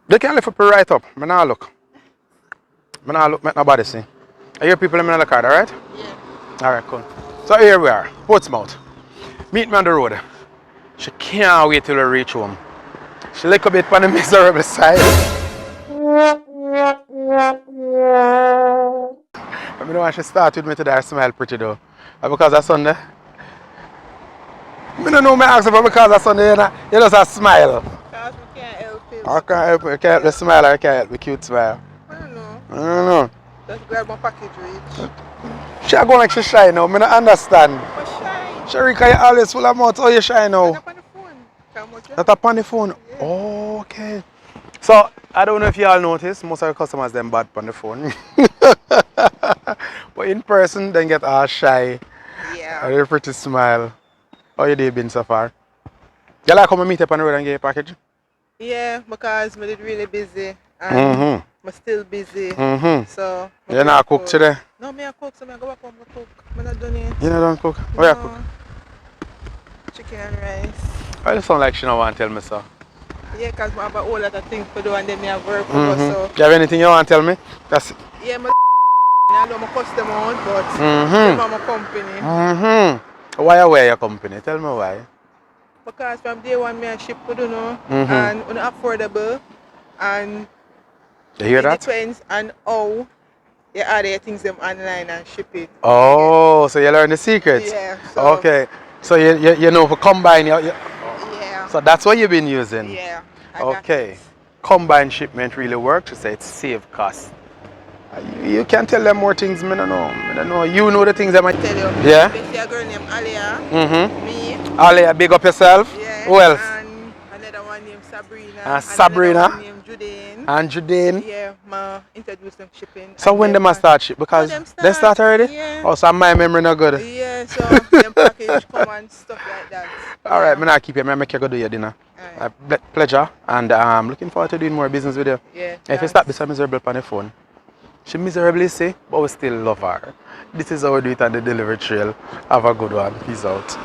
They can lift up right up. I not look. I not look, make nobody see. I hear people in the car, alright? Yeah. Alright, cool. So here we are, Portsmouth. Meet me on the road. She can't wait till we reach home. She look a bit on the miserable side. I mean, when she started with me today, I smile pretty though. Because of Sunday. I don't know me ask her because of Sunday, you just a smile. Because we can't help it. I can't help it. You can't help the smile or you can't help the cute smile. I don't know. I don't know. Just grab my package reach. She a go like she shy now. I don't understand. But shy. Sharika, you always full of mouth. How you shy now? That's up on the phone. That's up on the phone? Yeah. Oh, okay. So, I don't know if you all notice, most of the customers them bad on the phone. But in person, they get all shy. Yeah. And a pretty smile. How you day been so far? You like come and meet up on the road and get your package? Yeah, because I did really busy. And I'm still busy. So You not cook today? No, me I cook, so I go back home to cook. I'm not done yet. You not done cook? What you cook? Chicken and rice. I just sound like she don't want to tell me so. Yeah, because I have a whole lot of things to do and then I have work to do. So. You have anything you want to tell me? That's Yeah, I know my customer out, but them are my company. Why you wear your company? Tell me why. Because from day one, I ship food, you know, and affordable, and you hear that? It depends on how you order your things them online and ship it. Oh, so you learn the secrets? Yeah. So, okay. So you know for combine yeah. So that's what you've been using? Yeah. Okay. Combine shipment really works. You say it save cost. You can tell them more things, I don't know. I don't know. You know the things that I tell you. Yeah? There's a girl named Alia. Me. Alia, big up yourself. Yeah. Who else? And another one named Sabrina. And Sabrina. Another one named Judane. And Judane. Yeah, I introduced them shipping. So when they must start ship? Because they start already? Yeah. Oh, so my memory not good. Yeah, so them package come and stuff like that. Alright, I'm not keep you. I'm make you go do your dinner. Pleasure. And I'm looking forward to doing more business with you. Yeah. If you stop this miserable on the phone. She miserably say, but we still love her. This is how we do it on the delivery trail. Have a good one. Peace out.